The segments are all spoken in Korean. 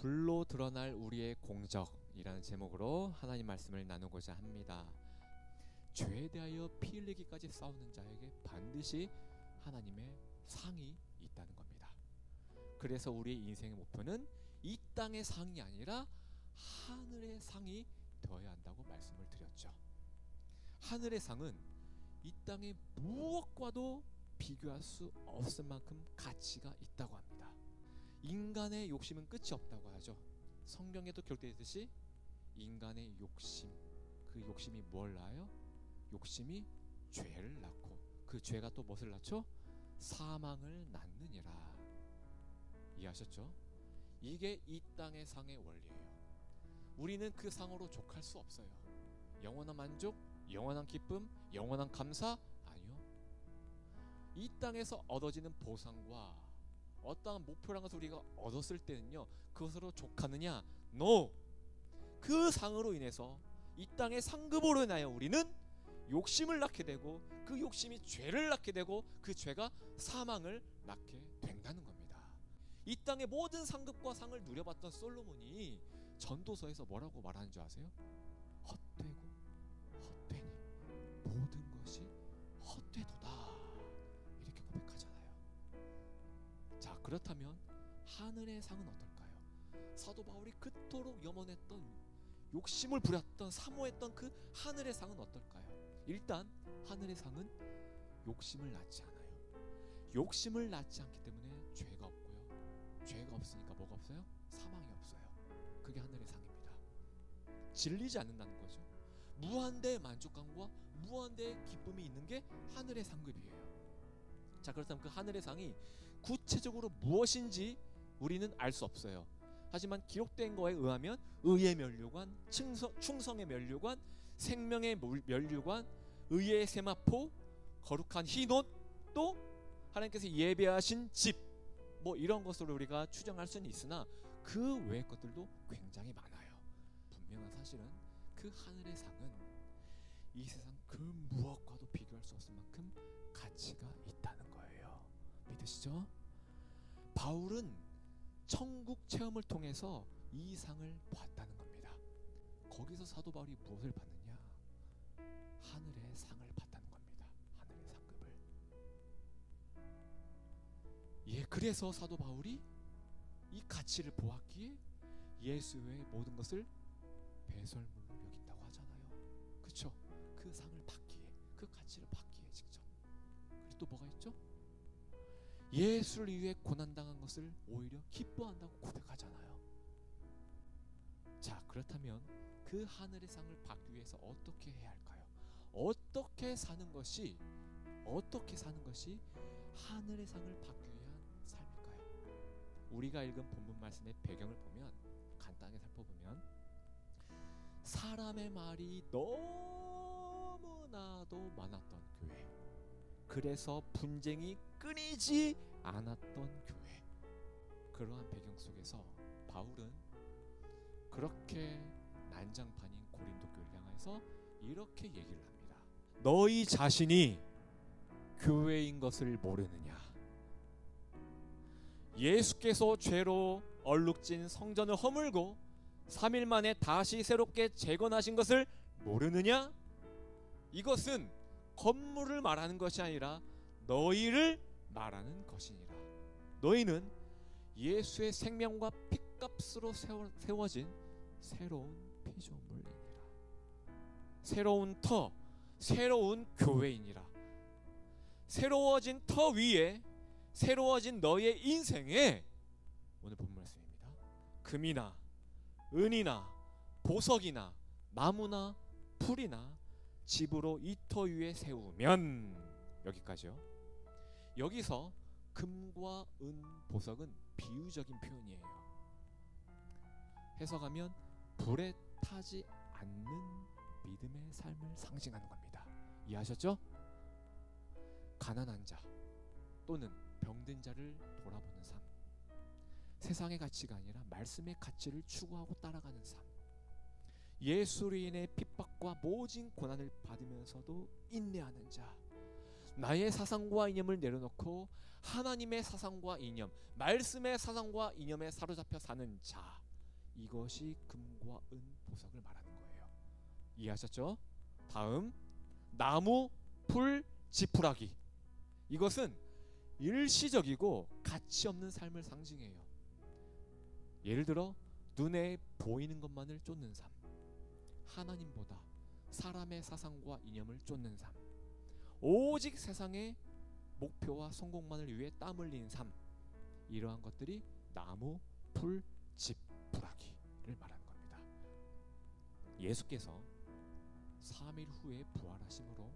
불로 드러날 우리의 공적이라는 제목으로 하나님 말씀을 나누고자 합니다. 죄에 대하여 피 흘리기까지 싸우는 자에게 반드시 하나님의 상이 있다는 겁니다. 그래서 우리의 인생의 목표는 이 땅의 상이 아니라 하늘의 상이 되어야 한다고 말씀을 드렸죠. 하늘의 상은 이 땅의 무엇과도 비교할 수 없을 만큼 가치가 있다고 합니다. 인간의 욕심은 끝이 없다고 하죠. 성경에도 기록되어 있듯이 인간의 욕심, 그 욕심이 뭘 낳아요? 욕심이 죄를 낳고 그 죄가 또 무엇을 낳죠? 사망을 낳느니라. 이해하셨죠? 이게 이 땅의 상의 원리예요. 우리는 그 상으로 족할 수 없어요. 영원한 만족, 영원한 기쁨, 영원한 감사? 아니요. 이 땅에서 얻어지는 보상과 어떠한 목표라는 것을 우리가 얻었을 때는요, 그것으로 족하느냐? NO! 그 상으로 인해서 이 땅의 상급으로 인하여 우리는 욕심을 낳게 되고 그 욕심이 죄를 낳게 되고 그 죄가 사망을 낳게 된다는 겁니다. 이 땅의 모든 상급과 상을 누려봤던 솔로몬이 전도서에서 뭐라고 말하는 줄 아세요? 헛되고 헛되니 모든 것이 헛되도다, 이렇게 고백하잖아요. 자, 그렇다면 하늘의 상은 어떨까요? 사도 바울이 그토록 염원했던, 욕심을 부렸던, 사모했던 그 하늘의 상은 어떨까요? 일단 하늘의 상은 욕심을 낳지 않아요. 욕심을 낳지 않기 때문에 죄가 없고요. 죄가 없으니까 뭐가 없어요? 사망이 없어요. 그게 하늘의 상입니다. 질리지 않는다는 거죠. 무한대의 만족감과 무한대의 기쁨이 있는 게 하늘의 상급이에요. 자, 그렇다면 그 하늘의 상이 구체적으로 무엇인지 우리는 알 수 없어요. 하지만 기록된 거에 의하면 의의 면류관, 충성의 면류관, 생명의 면류관, 의의 세마포, 거룩한 흰옷, 또 하나님께서 예배하신 집, 뭐 이런 것으로 우리가 추정할 수는 있으나 그 외의 것들도 굉장히 많아요. 분명한 사실은 그 하늘의 상은 이 세상 그 무엇과도 비교할 수 없을 만큼 가치가 있다는 거예요. 믿으시죠? 바울은 천국 체험을 통해서 이 상을 봤다는 겁니다. 거기서 사도 바울이 무엇을 받느냐? 하늘의 상을 받다는 겁니다. 하늘의 상급을. 예, 그래서 사도 바울이 이 가치를 보았기에 예수 외의 모든 것을 배설물로 여긴다고 하잖아요. 그렇죠? 그 상을 받기에, 그 가치를 받기에 직접. 그리고 또 뭐가 있죠? 예수를 위해 고난당한 것을 오히려 기뻐한다고 고백하잖아요. 자, 그렇다면 그 하늘의 상을 받기 위해서 어떻게 해야 할까요? 어떻게 사는 것이 하늘의 상을 받기 위한 삶일까요? 우리가 읽은 본문 말씀의 배경을 보면, 간단하게 살펴보면, 사람의 말이 너무나도 많았던 교회, 그래서 분쟁이 끊이지 않았던 교회, 그러한 배경 속에서 바울은 그렇게 난장판인 고린도 교회를 향해서 이렇게 얘기를 합니다. 너희 자신이 교회인 것을 모르느냐? 예수께서 죄로 얼룩진 성전을 허물고 3일 만에 다시 새롭게 재건하신 것을 모르느냐? 이것은 건물을 말하는 것이 아니라 너희를 말하는 것이니라. 너희는 예수의 생명과 피값으로 세워진 새로운 피조물이니라. 새로운 터, 새로운 교회이니라. 새로워진 터 위에 새로워진 너희의 인생에, 오늘 본 말씀입니다, 금이나 은이나 보석이나 나무나 풀이나 집으로 이 터 위에 세우면, 여기까지요. 여기서 금과 은, 보석은 비유적인 표현이에요. 해석하면 불에 타지 않는 믿음의 삶을 상징하는 겁니다. 이해하셨죠? 가난한 자 또는 병든 자를 돌아보는 삶, 세상의 가치가 아니라 말씀의 가치를 추구하고 따라가는 삶, 예수로 인해 핍박과 모진 고난을 받으면서도 인내하는 자, 나의 사상과 이념을 내려놓고 하나님의 사상과 이념, 말씀의 사상과 이념에 사로잡혀 사는 자, 이것이 금과 은 보석을 말하는 거예요. 이해하셨죠? 다음, 나무, 풀, 지푸라기. 이것은 일시적이고 가치 없는 삶을 상징해요. 예를 들어 눈에 보이는 것만을 쫓는 삶, 하나님보다 사람의 사상과 이념을 쫓는 삶, 오직 세상의 목표와 성공만을 위해 땀 흘리는 삶, 이러한 것들이 나무, 풀, 지푸라기를 말하는 겁니다. 예수께서 3일 후에 부활하심으로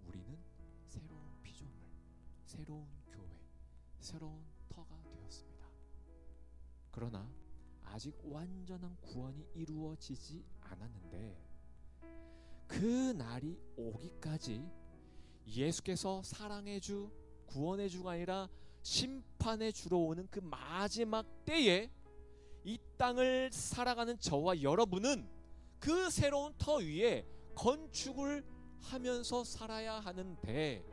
우리는 새로운 피조물, 새로운 교회, 새로운 터가 되었습니다. 그러나 아직 완전한 구원이 이루어지지 않았는데 그 날이 오기까지 예수께서 사랑의 주, 구원의 주가 아니라 심판의 주로 오는 그 마지막 때에 이 땅을 살아가는 저와 여러분은 그 새로운 터 위에 건축을 하면서 살아야 하는데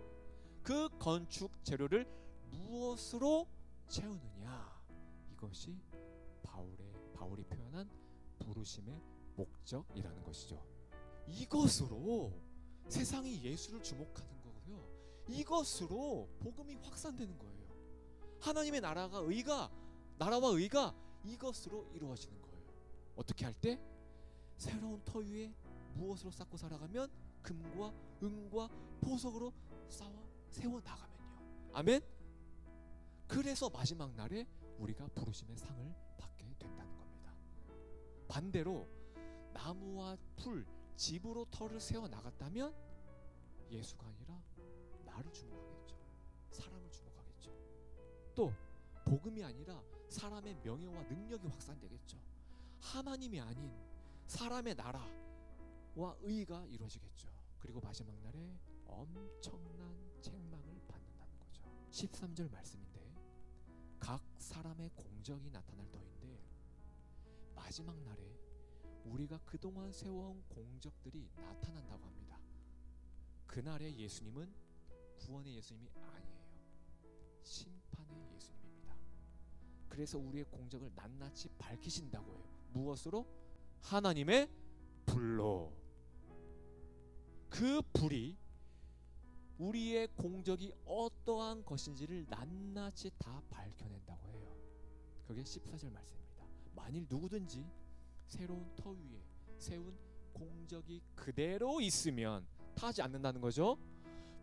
그 건축 재료를 무엇으로 채우느냐, 이것이 바울이 표현한 부르심의 목적이라는 것이죠. 이것으로 세상이 예수를 주목하는 거고요. 이것으로 복음이 확산되는 거예요. 하나님의 나라와 의가 이것으로 이루어지는 거예요. 어떻게 할 때? 새로운 터 위에 무엇으로 쌓고 살아가면? 금과 은과 보석으로 세워나가면요. 아멘? 그래서 마지막 날에 우리가 부르심의 상을 받게 된다는 겁니다. 반대로 나무와 풀, 집으로 터를 세워나갔다면 예수가 아니라 나를 주목하겠죠. 사람을 주목하겠죠. 또 복음이 아니라 사람의 명예와 능력이 확산되겠죠. 하나님이 아닌 사람의 나라와 의가 이루어지겠죠. 그리고 마지막 날에 엄청난 책망을 받는다는 거죠. 13절 말씀인데 각 사람의 공적이 나타날 터인데 마지막 날에 우리가 그동안 세워온 공적들이 나타난다고 합니다. 그날의 예수님은 구원의 예수님이 아니에요. 심판의 예수님입니다. 그래서 우리의 공적을 낱낱이 밝히신다고 해요. 무엇으로? 하나님의 불로. 그 불이 우리의 공적이 어떠한 것인지를 낱낱이 다 밝혀낸다고 해요. 그게 14절 말씀입니다. 만일 누구든지 새로운 터 위에 세운 공적이 그대로 있으면, 타지 않는다는 거죠.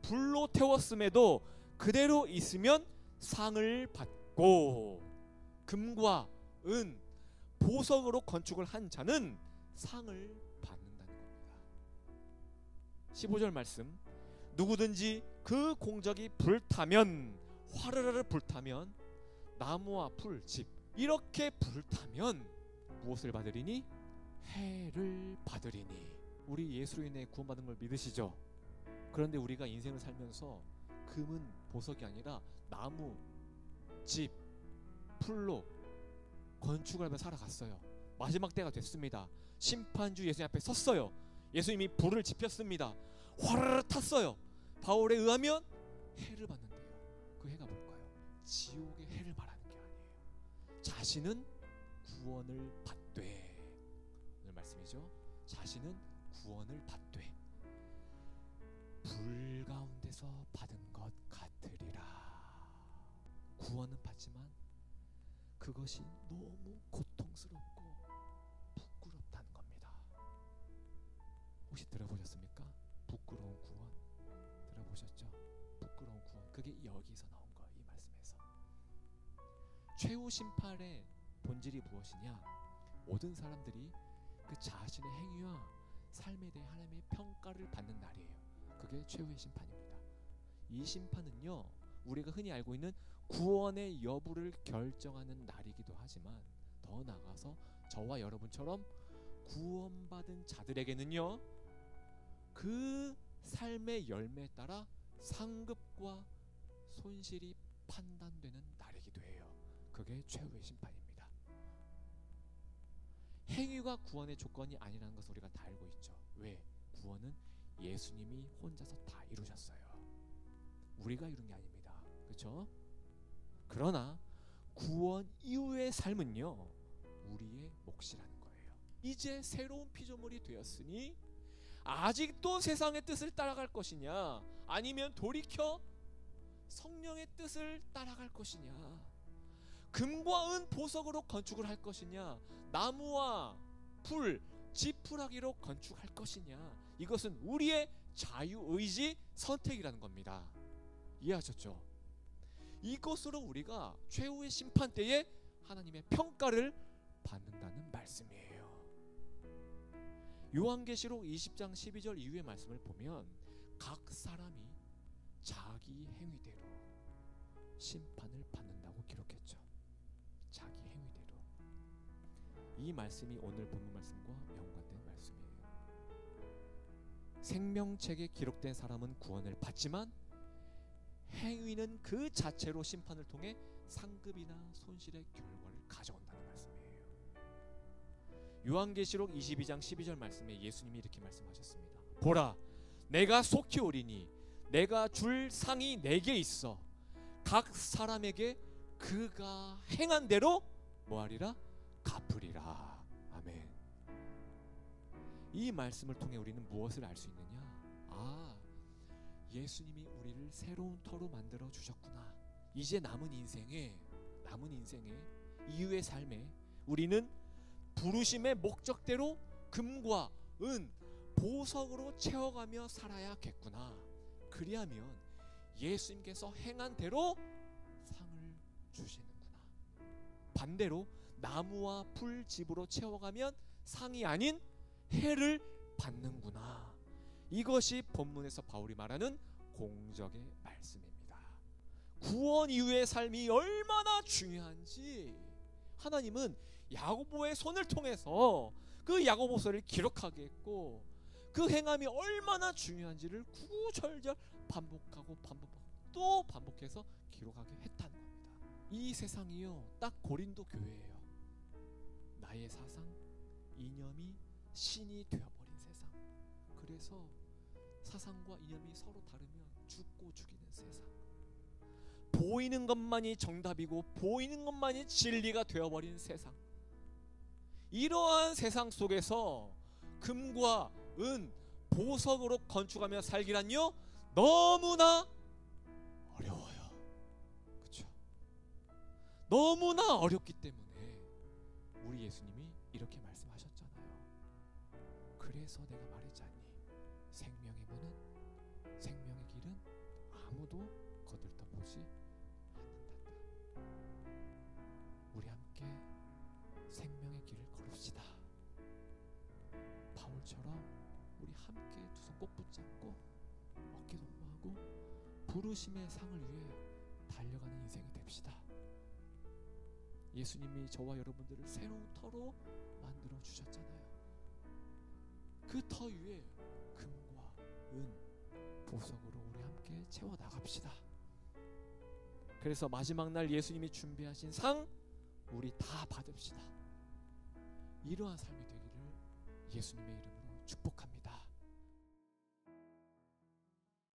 불로 태웠음에도 그대로 있으면 상을 받고, 금과 은, 보석으로 건축을 한 자는 상을 받는다는 겁니다. 15절 말씀, 누구든지 그 공적이 불타면, 화르르 불타면, 나무와 풀, 집 이렇게 불타면 무엇을 받으리니? 해를 받으리니. 우리 예수로 인해 구원받은 걸 믿으시죠? 그런데 우리가 인생을 살면서 금은 보석이 아니라 나무, 집, 풀로 건축을 하며 살아갔어요. 마지막 때가 됐습니다. 심판주 예수님 앞에 섰어요. 예수님이 불을 지폈습니다. 화르르 탔어요. 바울에 의하면 해를 받는데요. 그 해가 뭘까요? 지옥의 해를 말하는 게 아니에요. 자신은 구원을 받되, 오늘 말씀이죠. 자신은 구원을 받되 불 가운데서 받은 것 같으리라. 구원은 받지만 그것이 너무 고통스럽고 부끄럽다는 겁니다. 혹시 들어보셨습니까? 부끄러운 구원 들어보셨죠? 부끄러운 구원, 그게 여기서 나온 거예요. 이 말씀에서 최후 심판의 본질이 무엇이냐? 모든 사람들이 그 자신의 행위와 삶에 대해 하나님의 평가를 받는 날이에요. 그게 최후의 심판입니다. 이 심판은요, 우리가 흔히 알고 있는 구원의 여부를 결정하는 날이기도 하지만 더 나아가서 저와 여러분처럼 구원받은 자들에게는요, 그 삶의 열매에 따라 상급과 손실이 판단되는 날이기도 해요. 그게 최후의 심판입니다. 행위가 구원의 조건이 아니라는 것을 우리가 다 알고 있죠. 왜? 구원은 예수님이 혼자서 다 이루셨어요. 우리가 이룬 게 아닙니다. 그렇죠? 그러나 구원 이후의 삶은요, 우리의 몫이라는 거예요. 이제 새로운 피조물이 되었으니 아직도 세상의 뜻을 따라갈 것이냐, 아니면 돌이켜 성령의 뜻을 따라갈 것이냐, 금과 은 보석으로 건축을 할 것이냐, 나무와 풀, 지푸라기로 건축할 것이냐, 이것은 우리의 자유의지 선택이라는 겁니다. 이해하셨죠? 이것으로 우리가 최후의 심판 때에 하나님의 평가를 받는다는 말씀이에요. 요한계시록 20장 12절 이후의 말씀을 보면 각 사람이 자기 행위대로 심판을 받는다고 기록했죠. 자기 행위대로. 이 말씀이 오늘 본문 말씀과 연관된 말씀이에요. 생명책에 기록된 사람은 구원을 받지만 행위는 그 자체로 심판을 통해 상급이나 손실의 결과를 가져온다는 말씀이에요. 요한계시록 22장 12절 말씀에 예수님이 이렇게 말씀하셨습니다. 보라, 내가 속히 오리니 내가 줄 상이 내게 있어 각 사람에게 그가 행한 대로 뭐하리라? 갚으리라. 아멘. 이 말씀을 통해 우리는 무엇을 알 수 있느냐? 예수님이 우리를 새로운 터로 만들어 주셨구나. 이제 남은 인생에 이후의 삶에 우리는 부르심의 목적대로 금과 은, 보석으로 채워가며 살아야겠구나. 그리하면 예수님께서 행한 대로 상을 주시는구나. 반대로 나무와 풀, 집으로 채워가면 상이 아닌 해를 받는구나. 이것이 본문에서 바울이 말하는 공적의 말씀입니다. 구원 이후의 삶이 얼마나 중요한지 하나님은 야고보의 손을 통해서 그 야고보서를 기록하게 했고, 그 행함이 얼마나 중요한지를 구구절절 반복하고 또 반복해서 기록하게 했다는 겁니다. 이 세상이요, 딱 고린도 교회예요. 나의 사상, 이념이 신이 되어버린 세상. 그래서 사상과 이념이 서로 다르면 죽고 죽이는 세상. 보이는 것만이 정답이고 보이는 것만이 진리가 되어버린 세상. 이러한 세상 속에서 금과 은, 보석으로 건축하며 살기란요 너무나 어려워요. 그렇죠? 너무나 어렵기 때문에 우리 예수님이 이렇게 말씀하셨잖아요. 그래서 내가 말했지 않니? 생명의 문은, 생명의 길은 아무도 거들떠보지 않는단다. 우리 함께 생명의 길을 걸읍시다. 바울처럼 우리 함께 두 손 꼭 붙잡고 어깨 동무하고 부르심의 상을 위해 달려가는 인생이 됩시다. 예수님이 저와 여러분들을 새로운 터로 만들어 주셨잖아요. 그 터 위에 금과 은, 보석으로 우리 함께 채워 나갑시다. 그래서 마지막 날 예수님이 준비하신 상 우리 다 받읍시다. 이러한 삶이 되기를 예수님의 이름으로 축복합니다.